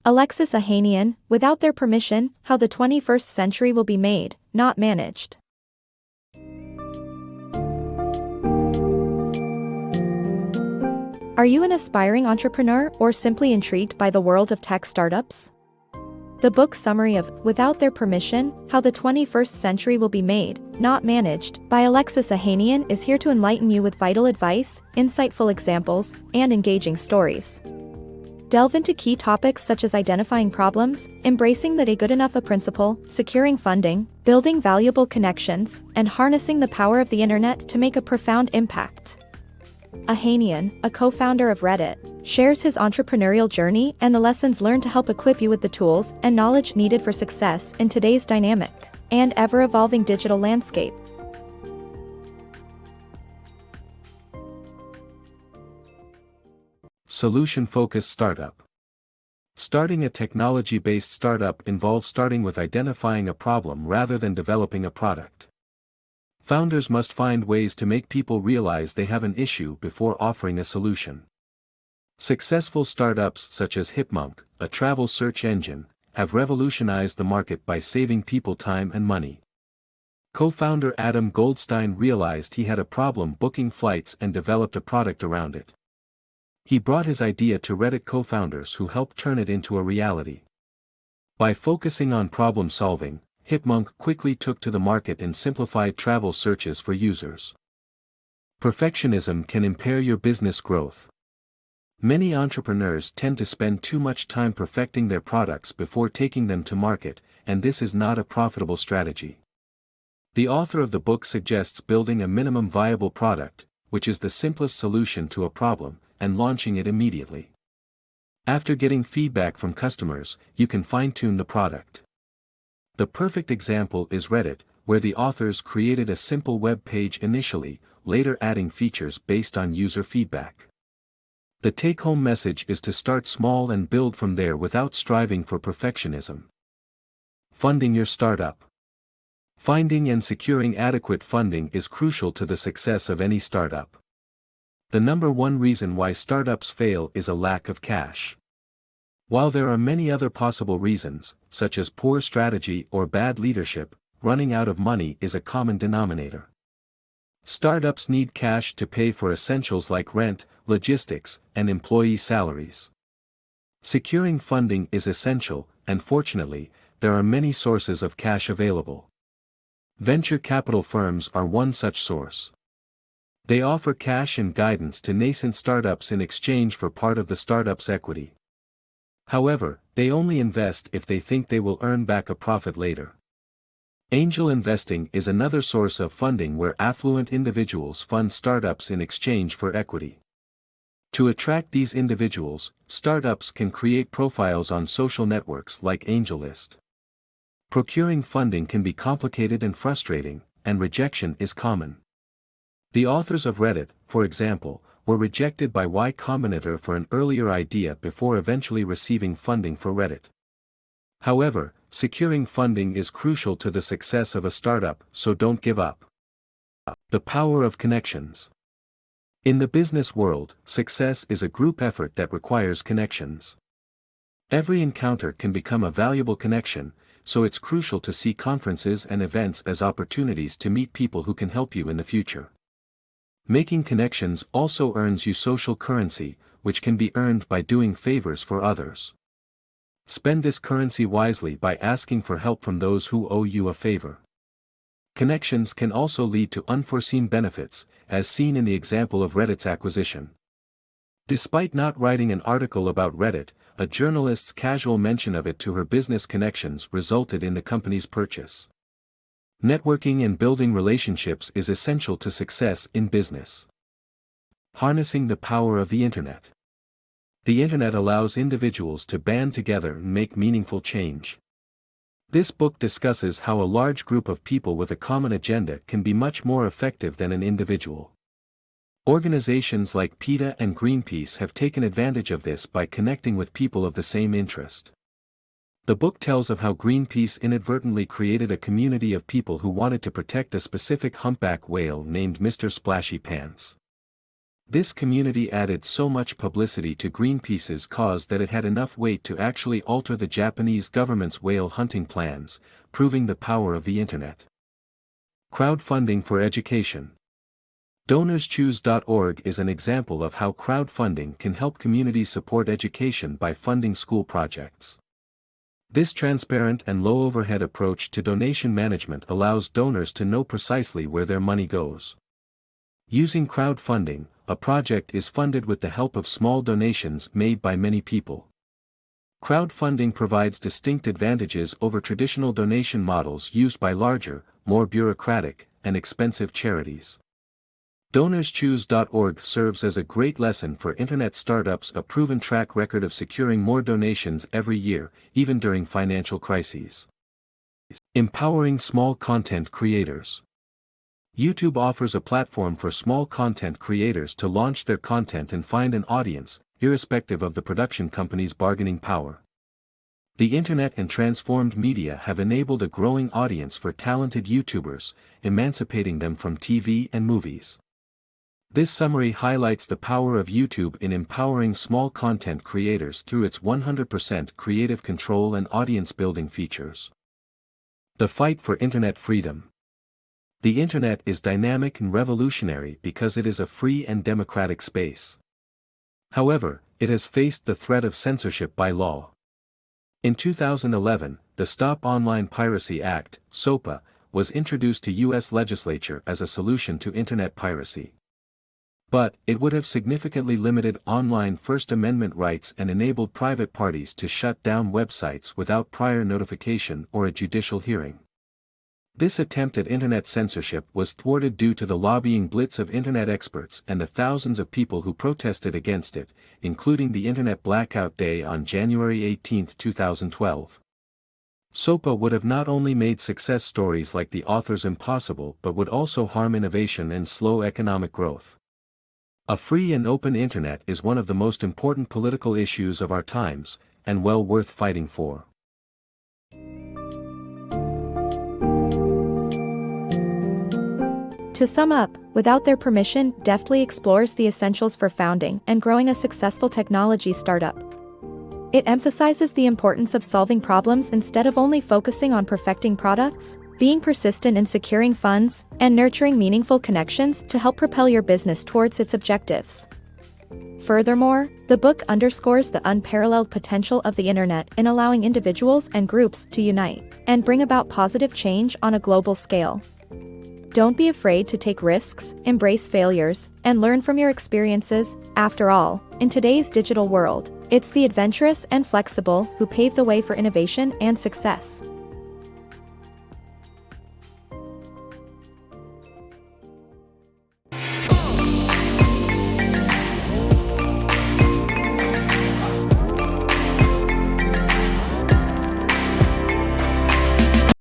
Alexis Ohanian, without their permission, how the 21st century will be made, not managed. Are you an aspiring entrepreneur or simply intrigued by the world of tech startups? The book summary of Without Their Permission, How the 21st Century Will Be Made, Not Managed, by Alexis Ohanian is here to enlighten you with vital advice, insightful examples, and engaging stories. Delve into key topics such as identifying problems, embracing the good enough principle, securing funding, building valuable connections, and harnessing the power of the internet to make a profound impact. Ohanian, a co-founder of Reddit, shares his entrepreneurial journey and the lessons learned to help equip you with the tools and knowledge needed for success in today's dynamic and ever-evolving digital landscape. Solution-focused startup. Starting a technology-based startup involves starting with identifying a problem rather than developing a product. Founders must find ways to make people realize they have an issue before offering a solution. Successful startups such as Hipmunk, a travel search engine, have revolutionized the market by saving people time and money. Co-founder Adam Goldstein realized he had a problem booking flights and developed a product around it. He brought his idea to Reddit co-founders who helped turn it into a reality. By focusing on problem solving, Hipmunk quickly took to the market and simplified travel searches for users. Perfectionism can impair your business growth. Many entrepreneurs tend to spend too much time perfecting their products before taking them to market, and this is not a profitable strategy. The author of the book suggests building a minimum viable product, which is the simplest solution to a problem, and launching it immediately. After getting feedback from customers, you can fine-tune the product. The perfect example is Reddit, where the authors created a simple web page initially, later adding features based on user feedback. The take-home message is to start small and build from there without striving for perfectionism. Funding your startup. Finding and securing adequate funding is crucial to the success of any startup. The number one reason why startups fail is a lack of cash. While there are many other possible reasons, such as poor strategy or bad leadership, running out of money is a common denominator. Startups need cash to pay for essentials like rent, logistics, and employee salaries. Securing funding is essential, and fortunately, there are many sources of cash available. Venture capital firms are one such source. They offer cash and guidance to nascent startups in exchange for part of the startup's equity. However, they only invest if they think they will earn back a profit later. Angel investing is another source of funding where affluent individuals fund startups in exchange for equity. To attract these individuals, startups can create profiles on social networks like AngelList. Procuring funding can be complicated and frustrating, and rejection is common. The authors of Reddit, for example, were rejected by Y Combinator for an earlier idea before eventually receiving funding for Reddit. However, securing funding is crucial to the success of a startup, so don't give up. The power of connections. In the business world, success is a group effort that requires connections. Every encounter can become a valuable connection, so it's crucial to see conferences and events as opportunities to meet people who can help you in the future. Making connections also earns you social currency, which can be earned by doing favors for others. Spend this currency wisely by asking for help from those who owe you a favor. Connections can also lead to unforeseen benefits, as seen in the example of Reddit's acquisition. Despite not writing an article about Reddit, a journalist's casual mention of it to her business connections resulted in the company's purchase. Networking and building relationships is essential to success in business. Harnessing the power of the internet. The internet allows individuals to band together and make meaningful change. This book discusses how a large group of people with a common agenda can be much more effective than an individual. Organizations like PETA and Greenpeace have taken advantage of this by connecting with people of the same interest. The book tells of how Greenpeace inadvertently created a community of people who wanted to protect a specific humpback whale named Mr. Splashy Pants. This community added so much publicity to Greenpeace's cause that it had enough weight to actually alter the Japanese government's whale hunting plans, proving the power of the internet. Crowdfunding for education. DonorsChoose.org is an example of how crowdfunding can help communities support education by funding school projects. This transparent and low-overhead approach to donation management allows donors to know precisely where their money goes. Using crowdfunding, a project is funded with the help of small donations made by many people. Crowdfunding provides distinct advantages over traditional donation models used by larger, more bureaucratic, and expensive charities. DonorsChoose.org serves as a great lesson for internet startups, a proven track record of securing more donations every year, even during financial crises. Empowering small content creators. YouTube offers a platform for small content creators to launch their content and find an audience, irrespective of the production company's bargaining power. The internet and transformed media have enabled a growing audience for talented YouTubers, emancipating them from TV and movies. This summary highlights the power of YouTube in empowering small content creators through its 100% creative control and audience building features. The fight for internet freedom. The internet is dynamic and revolutionary because it is a free and democratic space. However, it has faced the threat of censorship by law. In 2011, the Stop Online Piracy Act, SOPA, was introduced to U.S. legislature as a solution to internet piracy. But, it would have significantly limited online First Amendment rights and enabled private parties to shut down websites without prior notification or a judicial hearing. This attempt at internet censorship was thwarted due to the lobbying blitz of internet experts and the thousands of people who protested against it, including the Internet Blackout Day on January 18, 2012. SOPA would have not only made success stories like the authors impossible but would also harm innovation and slow economic growth. A free and open internet is one of the most important political issues of our times, and well worth fighting for. To sum up, Without Their Permission deftly explores the essentials for founding and growing a successful technology startup. It emphasizes the importance of solving problems instead of only focusing on perfecting products, being persistent in securing funds, and nurturing meaningful connections to help propel your business towards its objectives. Furthermore, the book underscores the unparalleled potential of the internet in allowing individuals and groups to unite and bring about positive change on a global scale. Don't be afraid to take risks, embrace failures, and learn from your experiences. After all, in today's digital world, it's the adventurous and flexible who pave the way for innovation and success.